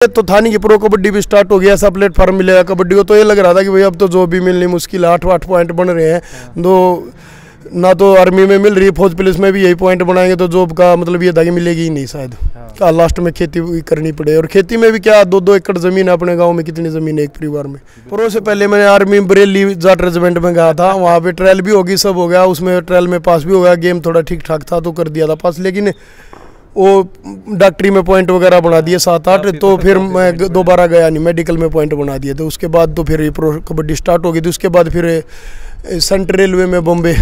तो था नहीं कि प्रो कबड्डी भी स्टार्ट हो गया, ऐसा प्लेटफॉर्म मिलेगा कबड्डी को, तो ये लग रहा था कि भाई अब तो जॉब भी मिलनी मुश्किल है। 8 पॉइंट बन रहे हैं, तो ना तो आर्मी में मिल रही है, फौज पुलिस में भी यही पॉइंट बनाएंगे तो जॉब का मतलब ये था कि मिलेगी ही नहीं शायद। क्या लास्ट में खेती करनी पड़े, और खेती में भी क्या 2-2 एकड़ जमीन है अपने गांव में, कितनी जमीन है एक परिवार में। प्रो से पहले मैंने आर्मी बरेली जाट रेजिमेंट में गया था, वहाँ पे ट्रायल भी होगी, सब हो गया, उसमें ट्रायल में पास भी हो गया, गेम थोड़ा ठीक ठाक था तो कर दिया था पास, लेकिन वो डॉक्टरी में पॉइंट वगैरह बना दिए 7-8, तो फिर मैं दोबारा गया नहीं, मेडिकल में पॉइंट बना दिए थे। उसके बाद तो फिर प्रो कबड्डी स्टार्ट हो गई थी। उसके बाद फिर सेंट्रल रेलवे में बॉम्बे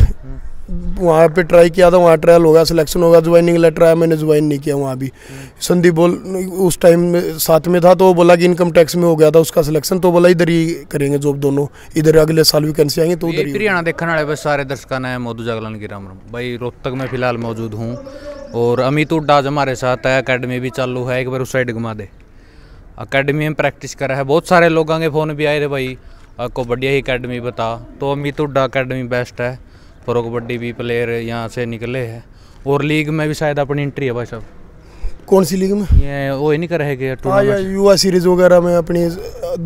वहाँ पे ट्राई किया था, वहाँ ट्रायल हो गया, सिलेक्शन हो गया, ज्वाइनिंग लेटर आया, मैंने ज्वाइन नहीं किया वहाँ भी। संदीप बोल उस टाइम साथ में था, तो वो बोला कि इनकम टैक्स में हो गया था उसका सिलेक्शन, तो बोला इधर ही करेंगे जॉब दोनों, इधर अगले साल वैकेंसी आएंगे तो उधर ही। हरियाणा देखने वाले बस सारे दर्शकों ने मोदू जागलन की राम राम भाई। रोहतक में फिलहाल मौजूद हूँ और अमित हुड्डा आज हमारे साथ है, अकेडमी भी चालू है, एक बार उस साइड घुमा दे। अकेडमी में प्रैक्टिस करा है, बहुत सारे लोगों के फ़ोन भी आए थे भाई आपको बढ़िया ही अकेडमी बता, तो अमित हुड्डा अकेडमी बेस्ट है। प्रो कबड्डी भी प्लेयर यहाँ से निकले हैं, और लीग में भी शायद अपनी एंट्री है भाई साहब। कौन सी लीग में? ये वो ही नहीं कर रहे युवा सीरीज वगैरह में अपनी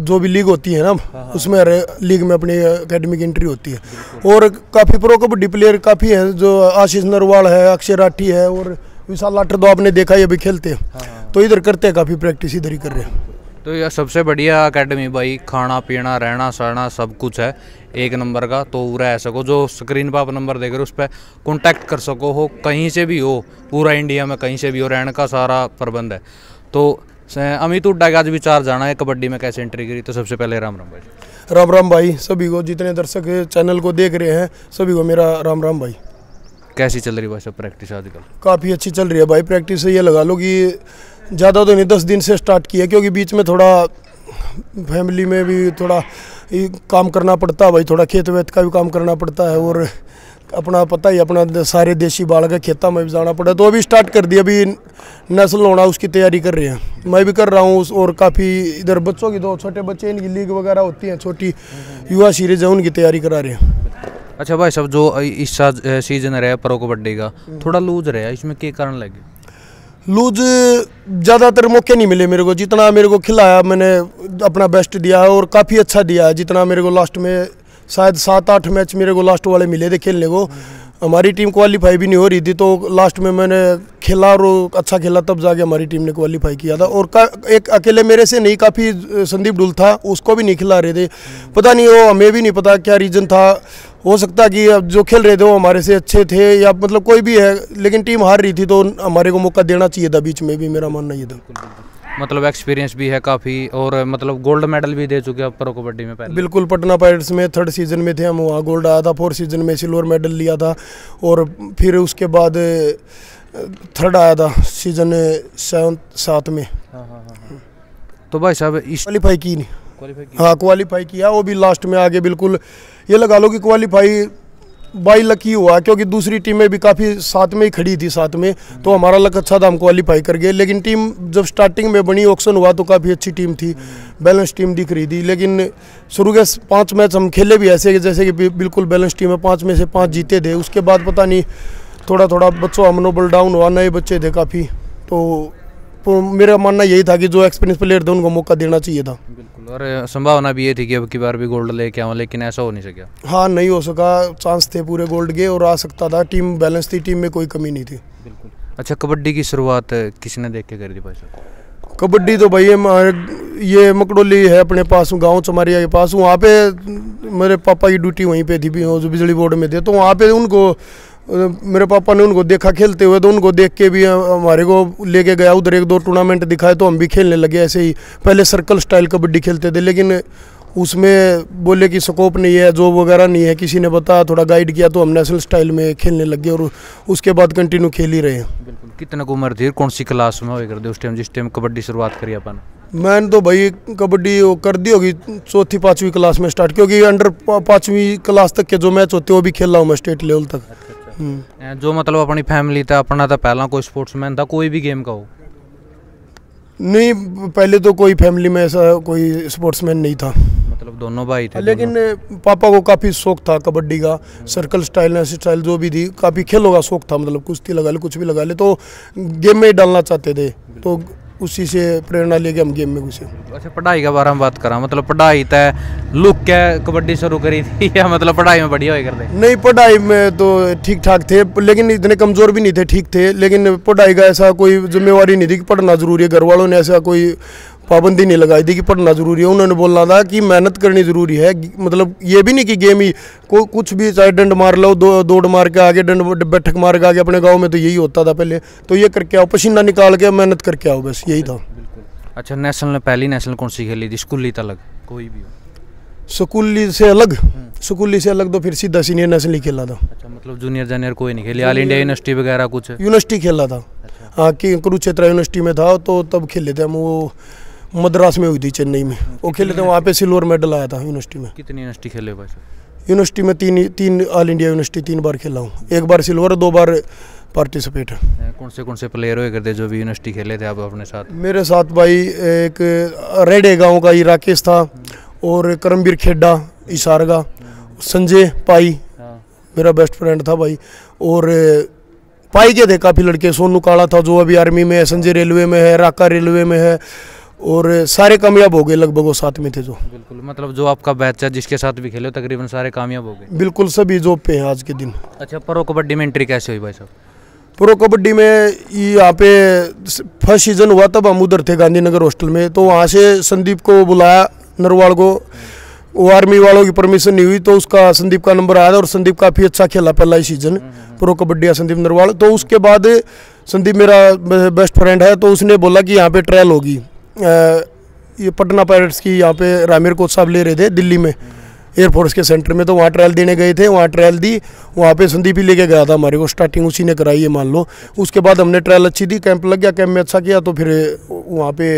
जो भी लीग होती है ना, उसमें लीग में अपनी अकेडमी की एंट्री होती है। और काफ़ी प्रो कबड्डी प्लेयर काफ़ी हैं, जो आशीष नरवाल है, अक्षय राठी है, और विशाल लाठर तो आपने देखा ही अभी खेलते हैं, तो इधर करते हैं काफ़ी प्रैक्टिस, इधर ही कर रहे हैं। तो यह सबसे बढ़िया अकेडमी भाई, खाना पीना रहना सहना सब कुछ है एक नंबर का। तो रह सको, जो स्क्रीन पर आप नंबर देख रहे हो उस पर कॉन्टैक्ट कर सको, हो कहीं से भी हो, पूरा इंडिया में कहीं से भी हो, रहने का सारा प्रबंध है। तो अमित हुड्डा का आज विचार जाना है कबड्डी में कैसे एंट्री करी, तो सबसे पहले राम राम भाई। राम राम भाई सभी को, जितने दर्शक चैनल को देख रहे हैं सभी को मेरा राम राम भाई। कैसी चल रही भाई सब प्रैक्टिस आजकल? काफ़ी अच्छी चल रही है भाई प्रैक्टिस, ये लगा लो कि ज़्यादा तो नहीं 10 दिन से स्टार्ट किया, क्योंकि बीच में थोड़ा फैमिली में भी थोड़ा काम करना पड़ता है भाई, थोड़ा खेत वेत का भी काम करना पड़ता है, और अपना पता ही अपना सारे देसी बालक खेता में भी जाना पड़ा, तो अभी स्टार्ट कर दिया। अभी नेशनल होना उसकी तैयारी कर रहे हैं, मैं भी कर रहा हूँ, और काफ़ी इधर बच्चों की, तो छोटे बच्चे इनकी लीग वगैरह होती हैं, छोटी युवा सीरीज है, उनकी तैयारी करा रहे हैं। अच्छा भाई सब जो इस सीजन रहा प्रो कबड्डी का थोड़ा लूज रहा, इसमें क्या कारण लगे? लूज ज़्यादातर मौके नहीं मिले मेरे को, जितना मेरे को खिलाया मैंने अपना बेस्ट दिया है, और काफ़ी अच्छा दिया है। जितना मेरे को लास्ट में शायद 7-8 मैच मेरे को लास्ट वाले मिले थे खेलने को, हमारी टीम क्वालिफाई भी नहीं हो रही थी, तो लास्ट में मैंने खेला और अच्छा खेला, तब जाके हमारी टीम ने क्वालिफाई किया था। और एक अकेले मेरे से नहीं, काफ़ी संदीप डुल था, उसको भी नहीं खिला रहे थे, पता नहीं वो हमें भी नहीं पता क्या रीज़न था। हो सकता कि जो खेल रहे थे वो हमारे से अच्छे थे, या मतलब कोई भी है, लेकिन टीम हार रही थी तो हमारे को मौका देना चाहिए था बीच में भी, मेरा मानना ये था। मतलब एक्सपीरियंस भी है काफ़ी, और मतलब गोल्ड मेडल भी दे चुके हैं प्रो कबड्डी में पहले। बिल्कुल, पटना पायरेट्स में 3rd सीजन में थे हम, वहाँ गोल्ड आया था, 4th सीजन में सिल्वर मेडल लिया था, और फिर उसके बाद 3rd आया था सीजन 7 में। तो भाई साहब इस क्वालिफाई की नहीं, हाँ क्वालिफाई किया, वो भी लास्ट में आगे। बिल्कुल ये लगा लो कि क्वालिफाई बाई लकी हुआ, क्योंकि दूसरी टीमें भी काफ़ी साथ में ही खड़ी थी साथ में, तो हमारा लक अच्छा था, हम क्वालिफाई कर गए। लेकिन टीम जब स्टार्टिंग में बनी, ऑक्शन हुआ, तो काफ़ी अच्छी टीम थी, बैलेंस टीम दिख रही थी। लेकिन शुरू के 5 मैच हम खेले भी ऐसे जैसे कि बिल्कुल बैलेंस टीम है, 5 में से 5 जीते थे। उसके बाद पता नहीं थोड़ा थोड़ा बच्चों का मनोबल डाउन हुआ, नए बच्चे थे काफ़ी, तो मेरा मानना यही था कि जो एक्सपीरियंस प्लेयर थे उनको मौका देना चाहिए था। बिल्कुल, और संभावना भी ये थी कि अब की बार भी गोल्ड लेके आऊँ, लेकिन ऐसा हो नहीं सका। हाँ नहीं हो सका, चांस थे पूरे गोल्ड के, और आ सकता था, टीम बैलेंस थी, टीम में कोई कमी नहीं थी। बिल्कुल। अच्छा कबड्डी की शुरुआत किसने देख के करी थी भाई साहब? कबड्डी तो भाई ये मकड़ोली है अपने पास, गाँव चमारिया के पास, वहाँ पे मेरे पापा की ड्यूटी वहीं पे थी, जो बिजली बोर्ड में थे, तो वहाँ पे उनको मेरे पापा ने उनको देखा खेलते हुए, तो उनको देख के भी हमारे को लेके गया उधर, 1-2 टूर्नामेंट दिखाए, तो हम भी खेलने लगे ऐसे ही। पहले सर्कल स्टाइल कबड्डी खेलते थे, लेकिन उसमें बोले कि स्कोप नहीं है, जॉब वगैरह नहीं है, किसी ने बताया, थोड़ा गाइड किया, तो हम नेशनल स्टाइल में खेलने लगे, और उसके बाद कंटिन्यू खेल ही रहे हैं। बिल्कुल। कितना उम्र थी, कौन सी क्लास में हो कर दे उस टाइम, जिस टाइम कबड्डी शुरुआत करी अपन? मैंने तो भाई कबड्डी कर दी होगी 4th-5वीं क्लास में स्टार्ट, क्योंकि अंडर 5वीं क्लास तक के जो मैच होते हैं वो भी खेल रहा हूँ मैं स्टेट लेवल तक। जो मतलब अपनी फैमिली था, अपना था पहला कोई स्पोर्ट्समैन था, कोई भी गेम का हो? नहीं, पहले तो कोई फैमिली में ऐसा कोई स्पोर्ट्समैन नहीं था, मतलब दोनों भाई थे। लेकिन पापा को काफ़ी शौक था कबड्डी का, सर्कल स्टाइल ऐसी स्टाइल जो भी थी, काफ़ी खेलों का शौक था, मतलब कुश्ती लगा ले, कुछ भी लगा ले, तो गेम में ही डालना चाहते थे, तो उसी से प्रेरणा लेके हम गेम में घुसे। अच्छा, पढ़ाई के बारे में बात करा, मतलब पढ़ाई तय लुक क्या कबड्डी शुरू करी थी या मतलब पढ़ाई में बढ़िया हो करते? नहीं, पढ़ाई में तो ठीक ठाक थे, लेकिन इतने कमज़ोर भी नहीं थे, ठीक थे। लेकिन पढ़ाई का ऐसा कोई जिम्मेवारी नहीं थी कि पढ़ना ज़रूरी है। घर वालों ने ऐसा कोई पाबंदी नहीं लगाई थी कि पढ़ना ज़रूरी है। उन्होंने बोलना था कि मेहनत करनी ज़रूरी है, मतलब ये भी नहीं कि गेम ही कुछ भी, चाहे डंड मार लो, दौड़ मार के आगे, डंड बैठक मार के आगे। अपने गांव में तो यही होता था पहले, तो ये करके आओ, पसीना निकाल के मेहनत करके आओ, बस यही था। अच्छा, नेशनल पहली नेशनल कौन सी खेली थी? स्कूली तक कोई भी हो? स्कूली से अलग? स्कूली से अलग तो फिर सीधा सीनियर नेशनल ही खेला था। अच्छा, मतलब जूनियर जूनियर कोई नहीं खेली? ऑल इंडिया यूनिवर्सिटी वगैरह कुछ? यूनिवर्सिटी खेला था। हाँ, कि कुरुक्षेत्र यूनिवर्सिटी में था, तो तब खेले थे हम। वो मद्रास में हुई थी, चेन्नई में वो खेले थे, वहाँ पे सिल्वर मेडल आया था यूनिवर्सिटी में। कितनी यूनिवर्सिटी खेले भाई? यूनिवर्सिटी में तीन ऑल इंडिया यूनिवर्सिटी 3 बार खेला हूँ, 1 बार सिल्वर, 2 बार पार्टिसिपेट है। कौन से प्लेयर हुए करते जो भी यूनिवर्सिटी खेले थे आप अपने साथ? मेरे साथ भाई एक रेडे गांव का ही राकेश था, और करमवीर खेड़ा इशार का, संजय पाई मेरा बेस्ट फ्रेंड था भाई, और पाई के थे काफ़ी लड़के। सोनू काला था जो अभी आर्मी में है, संजय रेलवे में है, राका रेलवे में है, और सारे कामयाब हो गए लगभग, वो साथ में थे जो। बिल्कुल, मतलब जो आपका बैच है जिसके साथ भी खेले तकरीबन सारे कामयाब हो गए? बिल्कुल, सभी जॉब पे हैं आज के दिन। अच्छा, प्रो कबड्डी में एंट्री कैसे हुई भाई साहब? प्रो कबड्डी में यहाँ पे फर्स्ट सीजन हुआ, तब हम उधर थे गांधीनगर हॉस्टल में, तो वहाँ से संदीप को बुलाया, नरवाल को। वो आर्मी वालों की परमिशन नहीं हुई, तो उसका संदीप का नंबर आया था, और संदीप काफ़ी अच्छा खेला पहला ही सीजन प्रो कबड्डी, संदीप नरवाल। तो उसके बाद संदीप मेरा बेस्ट फ्रेंड है, तो उसने बोला कि यहाँ पे ट्रायल होगी, ये पटना पायरेट्स की, यहाँ पे रामेर कोच साहब ले रहे थे दिल्ली में एयरफोर्स के सेंटर में, तो वहाँ ट्रायल देने गए थे। वहाँ ट्रायल दी, वहाँ पे संदीप ही लेके गया था हमारे को, स्टार्टिंग उसी ने कराई है मान लो। उसके बाद हमने ट्रायल अच्छी दी, कैंप लग गया, कैंप में अच्छा किया, तो फिर वहाँ पे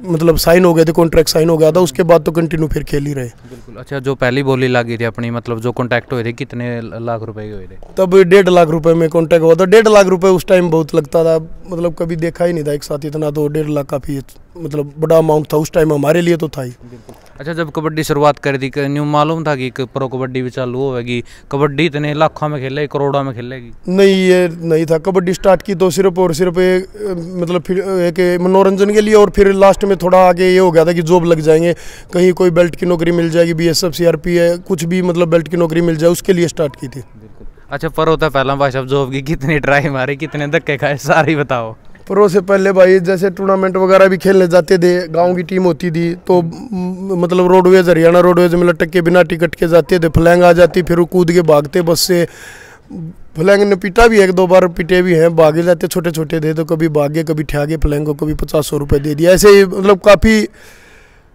मतलब साइन हो गए थे, कॉन्ट्रैक्ट साइन हो गया था। उसके बाद तो कंटिन्यू फिर खेल ही रहे। बिल्कुल। अच्छा, जो पहली बोली लगी थी अपनी, मतलब जो कॉन्टैक्ट हुए थे, कितने लाख रुपए के हुए थे? तब 1.5 लाख रुपए में कॉन्टैक्ट हुआ था। 1.5 लाख रुपए उस टाइम बहुत लगता था, मतलब कभी देखा ही नहीं था एक साथ इतना, तो 1.5 लाख काफ़ी मतलब बड़ा अमाउंट था उस टाइम, हमारे लिए तो था ही। अच्छा, जब कबड्डी शुरुआत करी थी, न्यू मालूम था कि प्रो कबड्डी भी चालू होगी, कबड्डी इतने लाखों में खेलेगी, करोड़ों में खेलेगी? नहीं, ये नहीं था। कबड्डी स्टार्ट की तो सिर्फ और सिर्फ मतलब फिर एक मनोरंजन के लिए, और फिर लास्ट में थोड़ा आगे ये हो गया था कि जॉब लग जाएंगे, कहीं कोई बेल्ट की नौकरी मिल जाएगी, BSF CRP है, कुछ भी मतलब बेल्ट की नौकरी मिल जाए, उसके लिए स्टार्ट की थी। अच्छा, पर होता पहला भाई साहब जॉब की कितनी ट्राई मारी, कितने धक्के खाए, सारी बताओ। प्रो से पहले भाई जैसे टूर्नामेंट वगैरह भी खेलने जाते थे, गांव की टीम होती थी, तो मतलब रोडवेज, हरियाणा रोडवेज में लटक के बिना टिकट के जाते थे, फ्लैंग आ जाती, फिर वो कूद के भागते बस से। फ्लैंग ने पीटा भी, 1-2 बार पीटे भी हैं, भागे जाते, छोटे छोटे थे तो कभी भागे, कभी ठ्यागे फ्लैंग को, कभी 500 रुपये दे दिया। ऐसे ही मतलब काफ़ी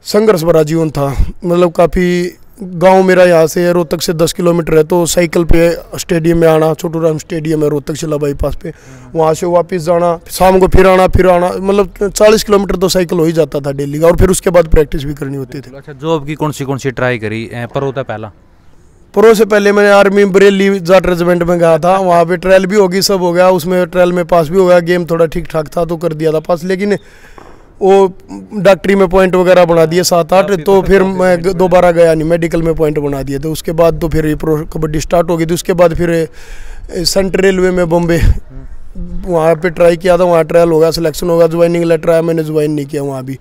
संघर्ष भरा जीवन था। मतलब काफ़ी गांव मेरा यहाँ से रोहतक से 10 किलोमीटर है, तो साइकिल पे स्टेडियम में आना, छोटू राम स्टेडियम है रोहतक शिला बाईपास पे, वहाँ से वापस जाना, शाम को फिर आना, मतलब 40 किलोमीटर तो साइकिल हो ही जाता था डेली का, और फिर उसके बाद प्रैक्टिस भी करनी होती थी। अच्छा, जॉब की कौन सी ट्राई करी? पर होता पहला? प्रो से पहले मैंने आर्मी बरेली जाट रेजिमेंट में गया था, वहाँ पे ट्रायल भी होगी, सब हो गया, उसमें ट्रायल में पास भी हो गया, गेम थोड़ा ठीक ठाक था तो कर दिया था पास। लेकिन वो डॉक्टरी में पॉइंट वगैरह बना दिए 7-8, तो फिर मैं दोबारा गया नहीं, मेडिकल में पॉइंट बना दिए थे। उसके बाद तो फिर ये प्रो कबड्डी स्टार्ट हो गई थी। उसके बाद फिर सेंट्रल रेलवे में बॉम्बे, वहाँ पे ट्राई किया था, वहाँ ट्रायल हो गया, सिलेक्शन हो गया, ज्वाइनिंग लेटर आया, मैंने ज्वाइन नहीं किया वहाँ भी।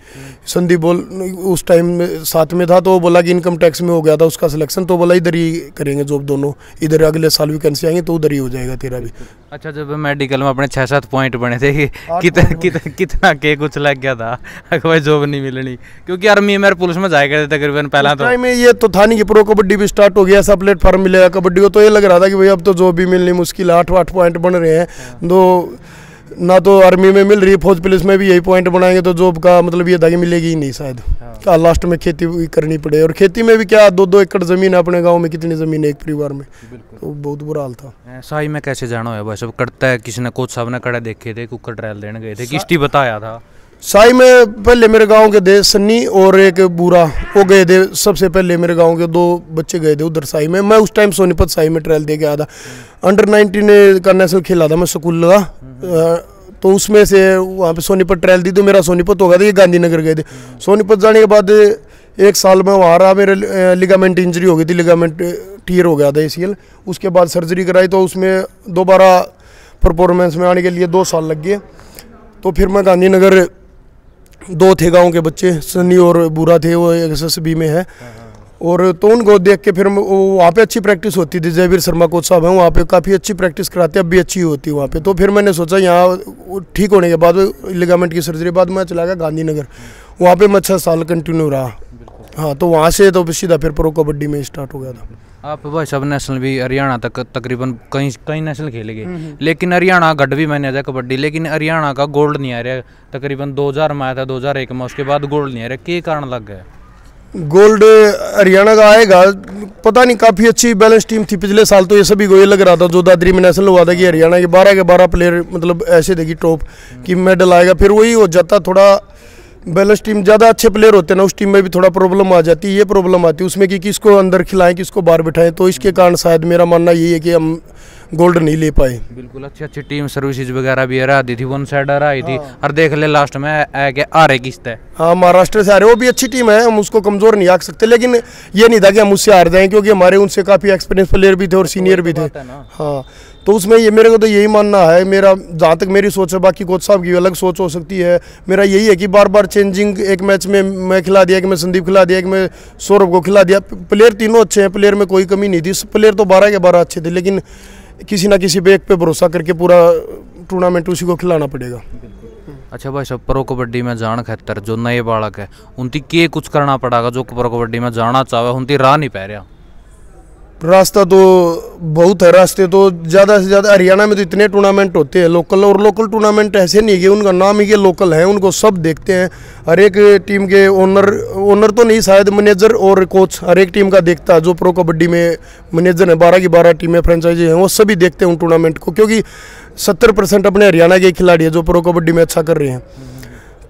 संदीप उस टाइम साथ में था, तो वो बोला कि इनकम टैक्स में हो गया था उसका सिलेक्शन, तो बोला इधर ही करेंगे जॉब दोनों, इधर अगले साल वैकेंसी आएंगे तो उधर ही हो जाएगा तेरा भी। अच्छा, जब मेडिकल में अपने 6-7 पॉइंट बने थे, कितना के कुछ लग गया था भाई जॉब नहीं मिलनी, क्योंकि आर्मी में पुलिस में जाएगा तकरीबन पहला तो टाइम में ये तो था नहीं कि प्रो कबड्डी भी स्टार्ट हो गया, ऐसा प्लेटफॉर्म मिलेगा कबड्डी को, तो ये लग रहा था कि भाई अब तो जॉब भी मिलनी मुश्किल है। 8 पॉइंट बन रहे हैं, तो ना तो आर्मी में मिल रही है, फौज पुलिस में भी यही पॉइंट बनाएंगे तो जॉब का मतलब ये था कि मिलेगी ही नहीं शायद। लास्ट में खेती करनी पड़े, और खेती में भी क्या 2-2 एकड़ जमीन है अपने गांव में, कितनी जमीन है एक परिवार में, तो बहुत बुरा हाल था। साई में कैसे जाना है भाई सब करता है, किसी ने कोच साहब ने कड़ा देखे थे, कुकर ट्रायल देने गए थे, किस्ती बताया था। साई में पहले मेरे गांव के थे सन्नी और एक बूरा, वो गए थे सबसे पहले, मेरे गांव के 2 बच्चे गए थे उधर साई में। मैं उस टाइम सोनीपत साई में ट्रायल दे के आया था, अंडर 19 का नेशनल खेला था मैं स्कूल का, तो उसमें से वहाँ पे सोनीपत ट्रायल दी, तो मेरा सोनीपत हो गया था, ये गांधीनगर गए थे। सोनीपत जाने के बाद 1 साल में वहाँ रहा, मेरे लिगामेंट इंजरी हो गई थी, लिगामेंट टीयर हो गया था ACL, उसके बाद सर्जरी कराई, तो उसमें दोबारा परफॉर्मेंस में आने के लिए 2 साल लग गए। तो फिर मैं गांधीनगर दो थे गांव के बच्चे, सनी और बुरा थे, वो SSB में है। और तो उनको देख के फिर वहाँ पे अच्छी प्रैक्टिस होती थी। जयवीर शर्मा कोच साहब हैं वहाँ पे, काफ़ी अच्छी प्रैक्टिस कराते हैं, अब भी अच्छी होती है वहाँ पे। तो फिर मैंने सोचा यहाँ ठीक होने के बाद लिगामेंट की सर्जरी बाद मैं चला गया गांधीनगर, वहाँ पे मैं 6 साल कंटिन्यू रहा। हाँ, तो वहाँ से तो सीधा फिर प्रो कबड्डी में स्टार्ट हो गया था। आप भाई सब नेशनल भी हरियाणा तक तकरीबन कई नेशनल खेले गए, लेकिन हरियाणा गढ़ भी मैंने आया कबड्डी, लेकिन हरियाणा का गोल्ड नहीं आ रहा। तकरीबन 2000 में आया था, 2001 में, उसके बाद गोल्ड नहीं आ रहा, क्या कारण लग गया? गोल्ड हरियाणा का आएगा पता नहीं, काफ़ी अच्छी बैलेंस टीम थी पिछले साल। तो ये सभी को ये लग रहा था, जो दादरी में नेशनल हुआ था, कि हरियाणा के 12 के 12 प्लेयर मतलब ऐसे थे कि टॉप की मेडल आएगा। फिर वही हो जाता, थोड़ा बैलेंस टीम, ज़्यादा अच्छे प्लेयर होते हैं ना, उस टीम में भी थोड़ा प्रॉब्लम आ जाती है। ये प्रॉब्लम आती है उसमें कि किसको अंदर खिलाएं, किसको बाहर बिठाएं। तो इसके कारण शायद मेरा मानना यही है कि हम गोल्ड नहीं ले पाए। बिल्कुल, अच्छी टीम सर्विसेज वगैरह भी आ रही थी, वन साइडर आई थी, और देख ले लास्ट में आ रहे किस्त है। हाँ, महाराष्ट्र से आ रहे, वो भी अच्छी टीम है, हम उसको कमज़ोर नहीं आंक सकते। लेकिन ये नहीं था कि हम उससे हार जाएं, क्योंकि हमारे उनसे काफ़ी एक्सपीरियंस प्लेयर भी थे और सीनियर भी थे। हाँ, तो उसमें ये मेरे को तो यही मानना है, मेरा जहाँ तक मेरी सोच है, बाकी कोच साहब की अलग सोच हो सकती है। मेरा यही है कि बार बार चेंजिंग, एक मैच में मैं खिला दिया, कि मैं संदीप खिला दिया, कि मैं सौरभ को खिला दिया। प्लेयर तीनों अच्छे हैं, प्लेयर में कोई कमी नहीं थी, प्लेयर तो 12 के 12 अच्छे थे, लेकिन किसी ना किसी पे एक पे भरोसा करके पूरा टूर्नामेंट उसी को खिलाना पड़ेगा। अच्छा भाई सब, प्रो कबड्डी में जान खातर जो नए बालक है उनकी के कुछ करना पड़ेगा, जो प्रो कबड्डी में जाना चाहे उनकी राह नहीं पै रहा? रास्ता तो बहुत है, रास्ते तो ज़्यादा से ज़्यादा। हरियाणा में तो इतने टूर्नामेंट होते हैं लोकल, और लोकल टूर्नामेंट ऐसे नहीं कि उनका नाम ही के लोकल है, उनको सब देखते हैं। हर एक टीम के ओनर तो नहीं, शायद मैनेजर और कोच हर एक टीम का देखता है। जो प्रो कबड्डी में मैनेजर है, 12 की 12 टीमें फ्रेंचाइजी हैं, वो सभी देखते हैं उन टूर्नामेंट को, क्योंकि 70% अपने हरियाणा के खिलाड़ी हैं जो प्रो कबड्डी में अच्छा कर रहे हैं।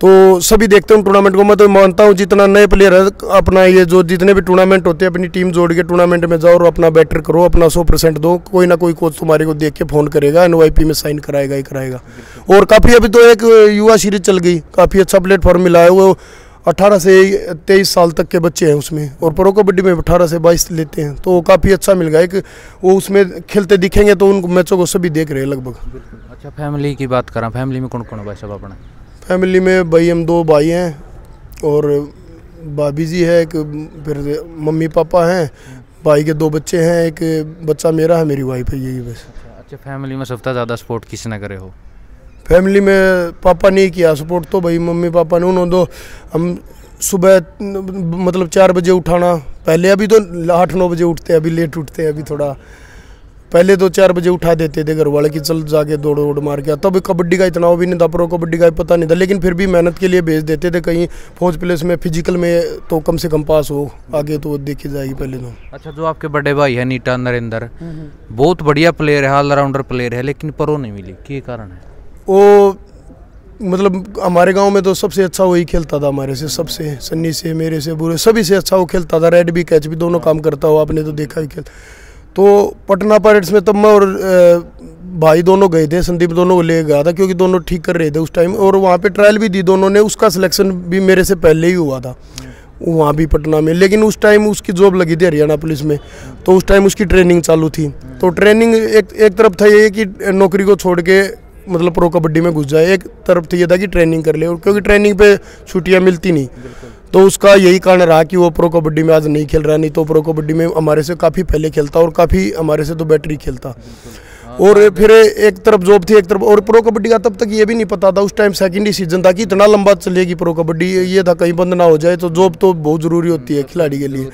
तो सभी देखते हैं टूर्नामेंट को। मैं तो मानता हूँ जितना नए प्लेयर है अपना, ये जो जितने भी टूर्नामेंट होते हैं, अपनी टीम जोड़ के टूर्नामेंट में जाओ और अपना बेटर करो, अपना 100% दो। कोई ना कोई कोच तुम्हारे को देख के फ़ोन करेगा, NYP में साइन कराएगा ही कराएगा। और काफ़ी अभी तो एक युवा सीरीज चल गई, काफ़ी अच्छा प्लेटफॉर्म मिला है। वो 18 से 23 साल तक के बच्चे हैं उसमें, और प्रो कबड्डी में 18 से 22 लेते हैं, तो काफ़ी अच्छा मिल गया। एक वो उसमें खेलते दिखेंगे तो उन मैचों को सभी देख रहे हैं लगभग। अच्छा, फैमिली की बात करें, फैमिली में कौन कौन है भाई सब अपना? फैमिली में भाई हम 2 भाई हैं और भाभी जी है एक, फिर मम्मी पापा हैं, भाई के 2 बच्चे हैं, एक बच्चा मेरा है, मेरी वाइफ है, यही बस। अच्छा, फैमिली में सबसे ज़्यादा सपोर्ट किसने करे हो? फैमिली में पापा ने किया सपोर्ट, तो भाई मम्मी पापा ने। उन्होंने तो हम सुबह मतलब 4 बजे उठाना, पहले अभी तो 8-9 बजे उठते हैं, अभी लेट उठते हैं, अभी थोड़ा। पहले तो 4 बजे उठा देते थे घर वाले कि चल जाके दौड़ मार के। तब कबड्डी का इतना वो भी नहीं था, प्रो कबड्डी का पता नहीं था, लेकिन फिर भी मेहनत के लिए भेज देते थे कहीं फौज प्लेस में, फिजिकल में तो कम से कम पास हो, आगे तो देखी जाएगी पहले तो। अच्छा, जो आपके बड़े भाई है नीटा नरेंद्र, बहुत बढ़िया प्लेयर है, ऑलराउंडर प्लेयर है, लेकिन प्रो नहीं मिली, क्या कारण है? वो मतलब हमारे गांव में तो सबसे अच्छा वही खेलता था, हमारे से सबसे, सन्नी से, मेरे से, बुरे सभी से अच्छा वो खेलता था। रेड भी कैच भी दोनों काम करता हो, आपने तो देखा ही खेल। तो पटना पायरेट्स में तब मैं और भाई दोनों गए थे, संदीप दोनों को ले गया था, क्योंकि दोनों ठीक कर रहे थे उस टाइम, और वहाँ पे ट्रायल भी दी दोनों ने। उसका सिलेक्शन भी मेरे से पहले ही हुआ था वहाँ भी पटना में, लेकिन उस टाइम उसकी जॉब लगी थी हरियाणा पुलिस में, तो उस टाइम उसकी ट्रेनिंग चालू थी। तो ट्रेनिंग एक तरफ था ये कि नौकरी को छोड़ के मतलब प्रो कबड्डी में घुस जाए, एक तरफ तो ये था कि ट्रेनिंग कर ले, और क्योंकि ट्रेनिंग पे छुट्टियाँ मिलती नहीं, तो उसका यही कारण रहा कि वो प्रो कबड्डी में आज नहीं खेल रहा। नहीं तो प्रो कबड्डी में हमारे से काफ़ी पहले खेलता और काफ़ी हमारे से तो बेटर ही खेलता। और फिर एक तरफ जॉब थी, एक तरफ, और प्रो कबड्डी का तब तक ये भी नहीं पता था, उस टाइम सेकंड ही सीजन था कि इतना लंबा चलेगी प्रो कबड्डी। ये था कहीं बंद ना हो जाए, तो जॉब तो बहुत ज़रूरी होती है खिलाड़ी के लिए।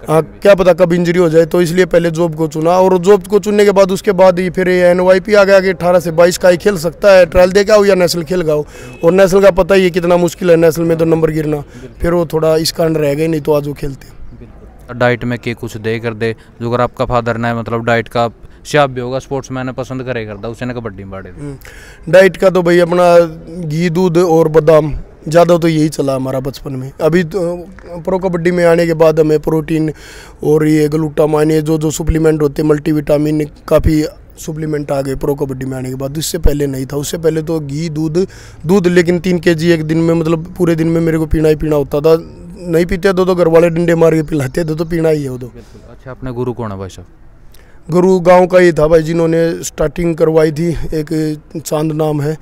हाँ, क्या पता कब इंजरी हो जाए, तो इसलिए पहले जॉब को चुना, और जॉब को चुनने के बाद उसके बाद ही फिर NYP आ गया कि 18 से 22 का ही खेल सकता है, ट्रायल दे के आओ या नेशनल खेल गाओ। और नेशनल का पता ही है कितना मुश्किल है, नेशनल में तो नंबर गिरना, फिर वो थोड़ा इस कारण रह गए, नहीं तो आज वो खेलते। डाइट में के कुछ दे कर दे, जो अगर आपका फादर ने मतलब डाइट का शाप भी होगा, स्पोर्ट्स मैंने पसंद करे करता, उसे ने कबड्डी में बाड़े। डाइट का तो भाई अपना घी, दूध और बादाम ज़्यादा तो यही चला हमारा बचपन में। अभी तो प्रो कबड्डी में आने के बाद हमें प्रोटीन और ये ग्लूटामाइन, ये जो सप्लीमेंट होते हैं, मल्टीविटामिन, काफ़ी सप्लीमेंट आ गए प्रो कबड्डी में आने के बाद। इससे पहले नहीं था, उससे पहले तो घी, दूध लेकिन 3 kg एक दिन में, मतलब पूरे दिन में मेरे को पीना ही पीना होता था। नहीं पीते तो घर वाले डंडे मार के पिलाते थे, तो पीना ही है वो तो। अच्छा, अपने गुरु कौन है भाई साहब? गुरु गांव का ही था भाई, जिन्होंने स्टार्टिंग करवाई थी, एक चांद नाम है,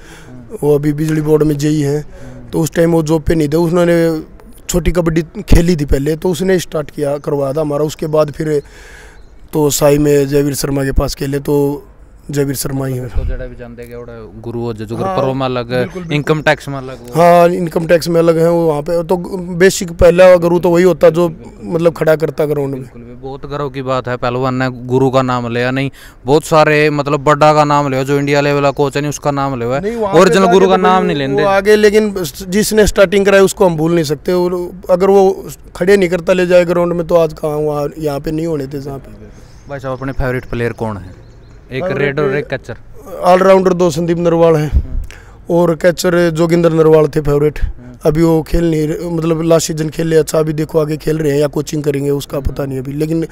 वो अभी बिजली बोर्ड में JE हैं। तो उस टाइम वो जॉब पे नहीं थे, उन्होंने छोटी कबड्डी खेली थी पहले, तो उसने स्टार्ट किया करवाया था हमारा। उसके बाद फिर तो साई में जयवीर शर्मा के पास खेले, तो जयवीर शर्मा ही है। तो जड़ा भी जानते हैं कि ओड़ा गुरु हो जो पर्व में अलग है, इनकम टैक्स में अलग। हाँ, इनकम टैक्स में अलग है वो वहाँ पे। तो बेसिक पहला गुरु तो वही होता जो मतलब खड़ा करता ग्राउंड में। बहुत गर्व की बात है, पहलवान ने गुरु का नाम लिया नहीं, बहुत सारे मतलब बड़ा का नाम लिया, जो इंडिया लेवल का कोच है नहीं उसका नाम लिया, ओरिजिनल गुरु का नाम नहीं लेंगे आगे। लेकिन जिसने स्टार्टिंग कराई उसको हम भूल नहीं सकते। अगर वो खड़े नहीं करता ले जाए ग्राउंड में, तो आज कहाँ वहाँ यहाँ पे नहीं होने थे जहाँ पे। भाई साहब, अपने फेवरेट प्लेयर कौन है? एक रेड और एक कैचर। ऑलराउंडर दो संदीप नरवाल हैं, और कैचर जोगिंदर नरवाल थे फेवरेट। अभी वो खेल नहीं, मतलब लास्ट सीजन खेल रहे, अच्छा अभी देखो आगे खेल रहे हैं या कोचिंग करेंगे उसका पता नहीं अभी। लेकिन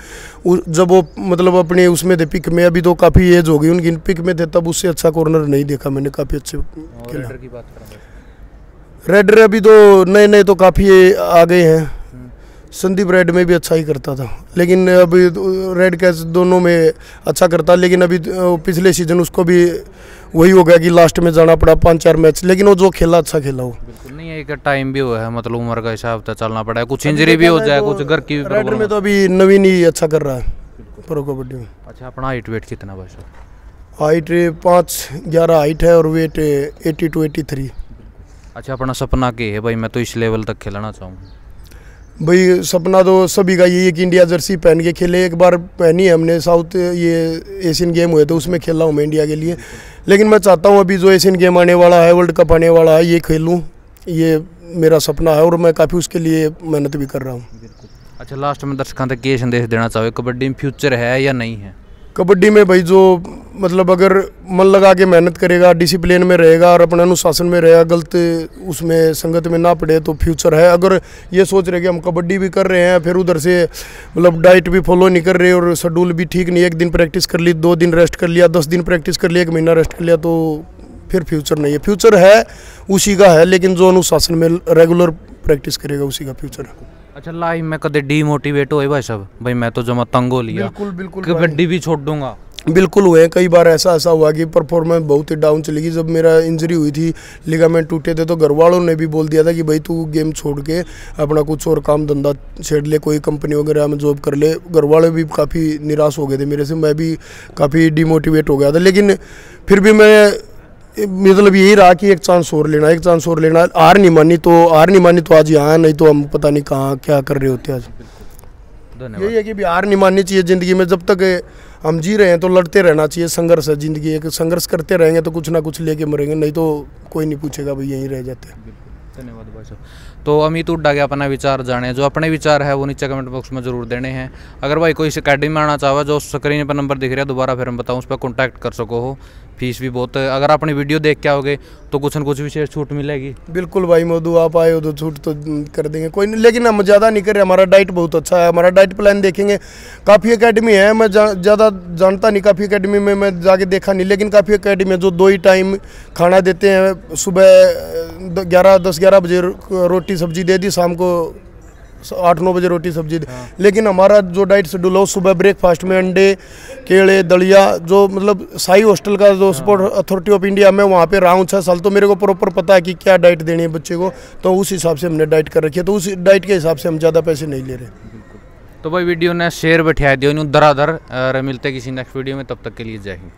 जब वो मतलब अपने उसमें थे पिक में, अभी तो काफ़ी एज हो गई उनकी, पिक में थे तब उससे अच्छा कॉर्नर नहीं देखा मैंने, काफ़ी अच्छे खेला। रेडर की बात करें, रेडर अभी तो नए नए तो काफ़ी आ गए हैं। संदीप रेड में भी अच्छा ही करता था, लेकिन अभी रेड कैच दोनों में अच्छा करता। लेकिन अभी पिछले सीजन उसको भी वही हो गया कि लास्ट में जाना पड़ा 5-4 मैच, लेकिन वो जो खेला अच्छा खेला वो। बिल्कुल नहीं, एक टाइम भी हुआ है, मतलब उम्र का हिसाब से चलना पड़ा है, कुछ इंजरी भी हो जाए, कुछ घर की रेडर में तो अभी नवीन ही अच्छा कर रहा है प्रो कबड्डी में। अच्छा, अपना हाइट वेट कितना भाई साहब? हाइट 5'11" हाइट है और वेट 80 to 83। अच्छा, अपना सपना क्या है भाई? मैं तो इस लेवल तक खेलना चाहूँगा। भाई सपना तो सभी का यही है कि इंडिया जर्सी पहन के खेले। एक बार पहनी है हमने, साउथ ये एशियन गेम हुए तो उसमें खेला हूँ मैं इंडिया के लिए। लेकिन मैं चाहता हूँ अभी जो एशियन गेम आने वाला है, वर्ल्ड कप आने वाला है, ये खेलूँ, ये मेरा सपना है और मैं काफ़ी उसके लिए मेहनत भी कर रहा हूँ। अच्छा, लास्ट में दर्शकों तक ये संदेश देना चाहोगे, कबड्डी में फ्यूचर है या नहीं है? कबड्डी में भाई जो मतलब अगर मन लगा के मेहनत करेगा, डिसिप्लिन में रहेगा और अपने अनुशासन में रहेगा, गलत उसमें संगत में ना पड़े, तो फ्यूचर है। अगर ये सोच रहे कि हम कबड्डी भी कर रहे हैं, फिर उधर से मतलब डाइट भी फॉलो नहीं कर रहे और शेड्यूल भी ठीक नहीं, 1 दिन प्रैक्टिस कर ली, 2 दिन रेस्ट कर लिया, 10 दिन प्रैक्टिस कर लिया, 1 महीना रेस्ट कर लिया, तो फिर फ्यूचर नहीं है। फ्यूचर है उसी का है, लेकिन जो अनुशासन में रेगुलर प्रैक्टिस करेगा उसी का फ्यूचर है। अच्छा, लाइफ में कदे डीमोटिवेट हुए भाई साहब? भाई मैं तो जमा तंग हो लिया, बिल्कुल कबड्डी भी छोड़ दूंगा। बिल्कुल हुए, कई बार ऐसा हुआ कि परफॉर्मेंस बहुत ही डाउन चली गई। जब मेरा इंजरी हुई थी, लिगामेंट टूटे थे, तो घर वालों ने भी बोल दिया था कि भाई तू गेम छोड़ के अपना कुछ और काम धंधा छेड़ ले, कोई कंपनी वगैरह में जॉब कर ले। घर वाले भी काफ़ी निराश हो गए थे मेरे से, मैं भी काफ़ी डिमोटिवेट हो गया था। लेकिन फिर भी मैं मतलब यही रहा कि एक चांस और लेना, एक चांस और लेना। हार नहीं मानी तो आज यहाँ, नहीं तो हम पता नहीं कहाँ क्या कर रहे होते आज। यही है कि भी हार नहीं माननी चाहिए ज़िंदगी में। जब तक हम जी रहे हैं तो लड़ते रहना चाहिए। संघर्ष है ज़िंदगी, एक संघर्ष करते रहेंगे तो कुछ ना कुछ लेके मरेंगे, नहीं तो कोई नहीं पूछेगा, भाई यहीं रह जाते हैं। धन्यवाद भाई साहब। तो अमित हुड्डा के अपना विचार जाने, जो अपने विचार है वो नीचे कमेंट बॉक्स में जरूर देने हैं। अगर भाई कोई इस अकेडमी में आना चाहो, जो स्क्रीन पर नंबर दिख रहा है, दोबारा फिर हम बताऊँ, उस पर कॉन्टैक्ट कर सको हो। फीस भी बहुत है, अगर अपनी वीडियो देख के आओगे तो कुछ न कुछ विशेष छूट मिलेगी। बिल्कुल भाई मोदू, आप आए हो तो छूट तो कर देंगे, कोई नहीं। लेकिन हम ज़्यादा नहीं कर रहे, हमारा डाइट बहुत अच्छा है। हमारा डाइट प्लान देखेंगे, काफ़ी अकेडमी है, मैं ज़्यादा जानता नहीं, काफ़ी अकेडमी में मैं जाके देखा नहीं, लेकिन काफ़ी अकेडमी है जो 2 ही टाइम खाना देते हैं। सुबह 10-11 बजे रोटी सब्जी दे दी, शाम को 8-9 बजे रोटी सब्जी दे। लेकिन हमारा जो डाइट शेड्यूल है, सुबह ब्रेकफास्ट में अंडे, केले, दलिया, जो मतलब साई हॉस्टल का जो स्पोर्ट अथॉरिटी ऑफ इंडिया में वहाँ पे रहा हूँ 6 साल, तो मेरे को प्रॉपर पता है कि क्या डाइट देनी है बच्चे को, तो उस हिसाब से हमने डाइट कर रखी है। तो उस डाइट के हिसाब से हम ज़्यादा पैसे नहीं ले रहे। तो भाई वीडियो ने शेयर बैठा दियो, धराधर मिलते किसी नेक्स्ट वीडियो में, तब तक के लिए जय हिंद।